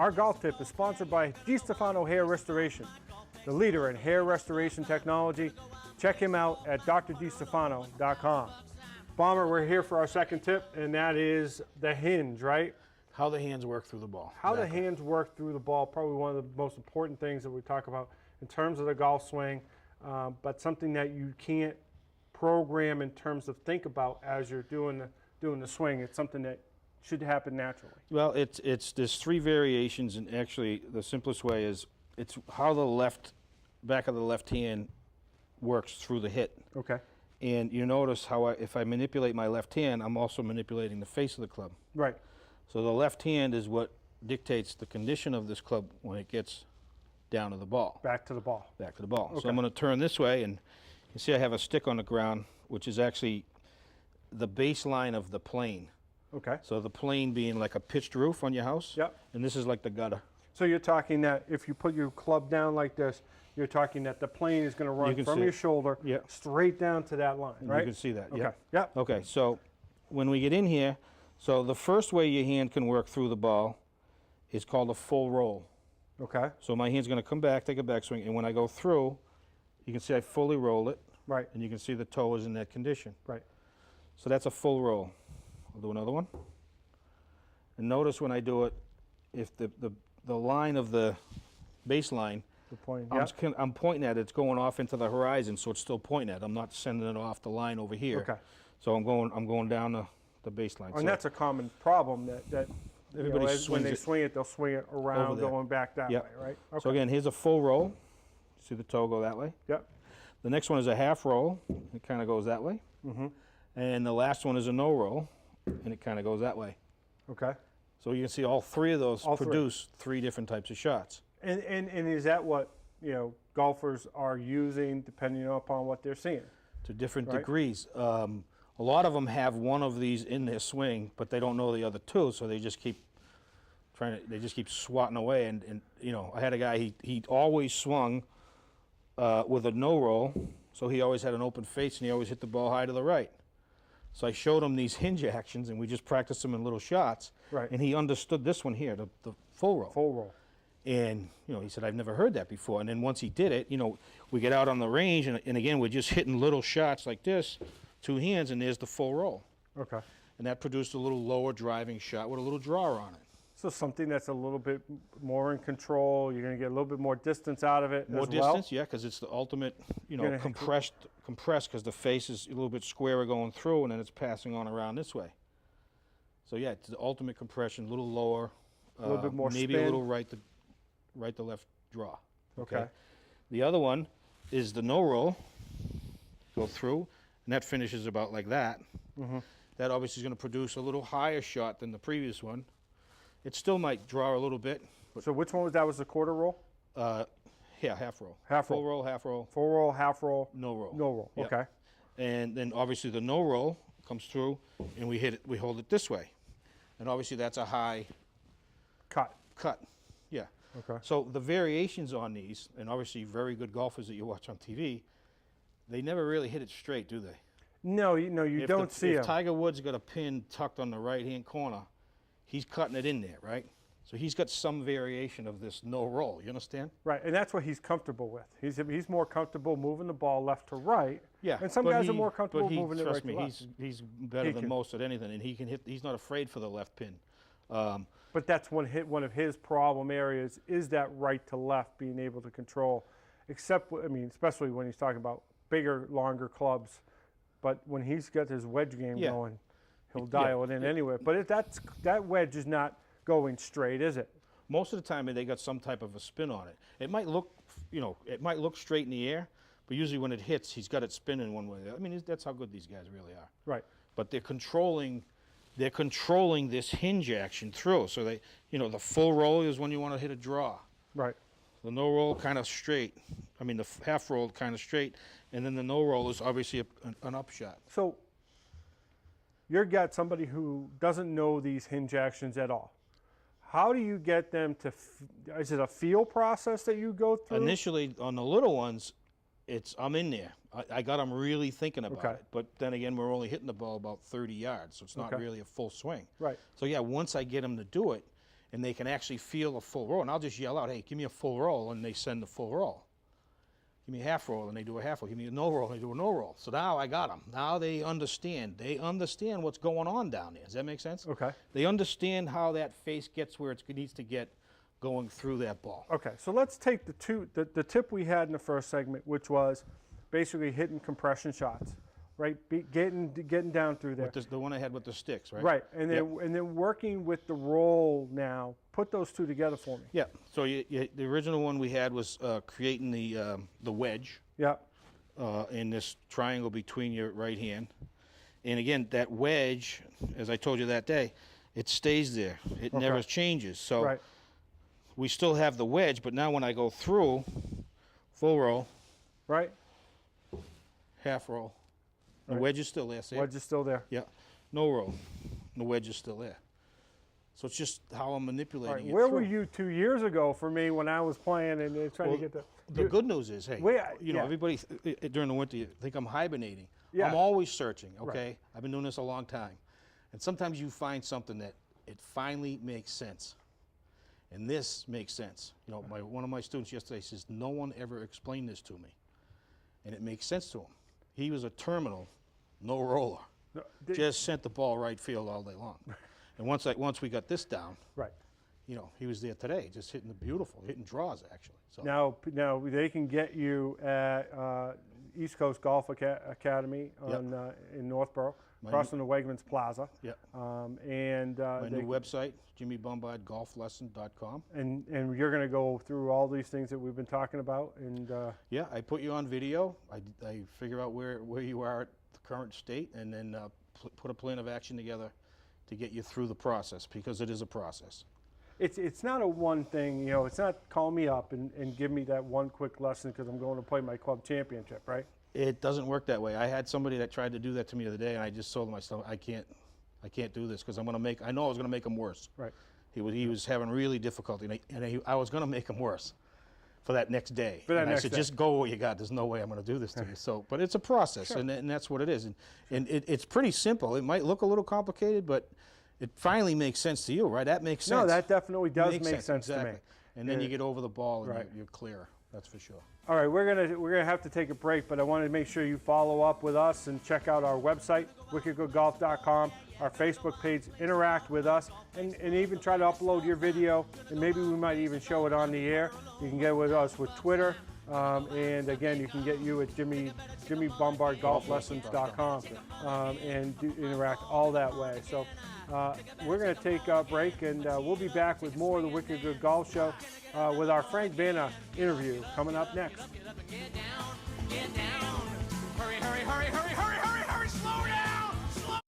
Our golf tip is sponsored by DiStefano Hair Restoration, the leader in hair restoration technology. Check him out at drdistefano.com. Bomber, we're here for our second tip, and that is the hinge, right? How the hands work through the ball. How the hands work through the ball, probably one of the most important things that we talk about in terms of the golf swing, but something that you can't program in terms of think about as you're doing the swing. It's something that should happen naturally. Well, there's three variations, and actually the simplest way is it's how the back of the left hand works through the hit. Okay. And you notice how if I manipulate my left hand, I'm also manipulating the face of the club. Right. So the left hand is what dictates the condition of this club when it gets down to the ball. Back to the ball. Back to the ball. Okay. So I'm going to turn this way, and you see I have a stick on the ground, which is actually the baseline of the plane. Okay. So the plane being like a pitched roof on your house. Yep. And this is like the gutter. So you're talking that if you put your club down like this, you're talking that the plane is going to run from your shoulder straight down to that line, right? You can see that. Okay. Yep. Yep. Okay. So when we get in here, so the first way your hand can work through the ball is called a full roll. Okay. So my hand's going to come back, take a backswing, and when I go through, you can see I fully roll it. Right. And you can see the toe is in that condition. Right. So that's a full roll. I'll do another one. And notice when I do it, if the line of the baseline, I'm pointing at it, it's going off into the horizon, so it's still pointing at it. I'm not sending it off the line over here. Okay. So I'm going down the baseline. And that's a common problem that everybody swings when they swing it, they'll swing it around going back that way, right? Okay. So again, here's a full roll. See the toe go that way? Yep. The next one is a half roll. It kind of goes that way. Mm-hmm. And the last one is a no roll, and it kind of goes that way. Okay. So you can see all three of those produce three different types of shots. And is that what golfers are using depending upon what they're seeing? To different degrees. A lot of them have one of these in their swing, but they don't know the other two, so they just keep swatting away. And I had a guy, he always swung with a no roll, so he always had an open face and he always hit the ball high to the right. So I showed him these hinge actions, and we just practiced them in little shots. Right. And he understood this one here, the full roll. Full roll. And he said, I've never heard that before. And then once he did it, we get out on the range, and again, we're just hitting little shots like this, two hands, and there's the full roll. Okay. And that produced a little lower driving shot with a little draw on it. So something that's a little bit more in control, you're going to get a little bit more distance out of it more as distance, yeah, because it's the ultimate, compressed because the face is a little bit squarer going through, and then it's passing on around this way. So yeah, it's the ultimate compression, a little lower, a little bit more maybe spin. A little right to left draw. Okay. The other one is the no roll, go through, and that finishes about like that. Mm-hmm. That obviously is going to produce a little higher shot than the previous one. It still might draw a little bit. So which one was that? Was the quarter roll? Yeah, half roll. Half roll. Full roll, half roll. Full roll, half roll. No roll. No roll. Yep. Okay. And then obviously the no roll comes through, and we hit it. We hold it this way, and obviously that's a high cut. Yeah. Okay. So the variations on these, and obviously very good golfers that you watch on TV, they never really hit it straight, do they? No, you don't see If them. Tiger Woods got a pin tucked on the right-hand corner, he's cutting it in there, right? So he's got some variation of this no roll. You understand? Right, and that's what he's comfortable with. He's more comfortable moving the ball left to right. Yeah. And some guys are more comfortable moving it right to left. Trust me, he's better than most at anything, and he can hit. He's not afraid for the left pin. But that's one of his problem areas is that right to left being able to control. Especially when he's talking about bigger, longer clubs. But when he's got his wedge game going, he'll dial it in anyway. But that wedge is not going straight, is it? Most of the time, they got some type of a spin on it. It might look, it might look straight in the air, but usually when it hits, he's got it spinning one way. I mean, that's how good these guys really are. Right. But they're controlling this hinge action through. So the full roll is when you want to hit a draw. Right. The no roll kind of straight. The half roll kind of straight, and then the no roll is obviously an upshot. So you've got somebody who doesn't know these hinge actions at all. How do you get them to, is it a feel process that you go through? Initially, on the little ones, I'm in there. I got them really thinking about it. But then again, we're only hitting the ball about 30 yards, so it's not really a full swing. Right. So yeah, once I get them to do it, and they can actually feel a full roll. And I'll just yell out, hey, give me a full roll, and they send the full roll. Give me a half roll, and they do a half roll. Give me a no roll, and they do a no roll. So now I got them. Now they understand. They understand what's going on down there. Does that make sense? Okay. They understand how that face gets where it needs to get going through that ball. Okay, so let's take the tip we had in the first segment, which was basically hitting compression shots, right? Getting down through there. The one I had with the sticks, right? Right, and then working with the roll now. Put those two together for me. Yeah. So the original one we had was creating the wedge. Yeah. In this triangle between your right hand, and again, that wedge, as I told you that day, it stays there. It never changes. So right. we still have the wedge, but now when I go through, full roll, right, half roll, the wedge is still there. See? Wedge is still there. Yeah. No roll, the wedge is still there. So it's just how I'm manipulating it. Where were you 2 years ago for me when I was playing and trying to get the good news is, hey, everybody during the winter, you think I'm hibernating. Yeah. I'm always searching, okay? Right. I've been doing this a long time. And sometimes you find something that it finally makes sense. And this makes sense. You know, one of my students yesterday says, no one ever explained this to me. And it makes sense to him. He was a terminal, no roller. No, just sent the ball right field all day long. And once we got this down, right, you know, he was there today, just hitting hitting draws actually. So now they can get you at East Coast Golf Academy in Northborough, across from the Wegmans Plaza. Yep. And my new website, jimmybombardgolflesson.com. And you're going to go through all these things that we've been talking about. And yeah, I put you on video. I figure out where you are at the current state, and then put a plan of action together to get you through the process, because it is a process. It's not a one thing, you know, it's not call me up and give me that one quick lesson because I'm going to play my club championship, right? It doesn't work that way. I had somebody that tried to do that to me the other day, and I just told myself, I can't do this, because I know I was going to make him worse. Right. He was having really difficulty, and I was going to make him worse for that next day. I said, just go what you got. There's no way I'm going to do this to you. So, but it's a process, sure. and that's what it is. And it's pretty simple. It might look a little complicated, but it finally makes sense to you, right? That makes sense. No, that definitely does make sense exactly. to me. And then you get over the ball, and right. you're clear. That's for sure. All right, we're gonna have to take a break, but I wanted to make sure you follow up with us and check out our website, wickedgoodgolf.com, our Facebook page, interact with us, and even try to upload your video, and maybe we might even show it on the air. You can get with us with Twitter, and again, you can get you at jimmybombardgolflessons.com and interact all that way. So we're going to take a break, and we'll be back with more of the Wicked Good Golf Show with our Frank Vanna interview coming up next. Get down, hurry, hurry, hurry.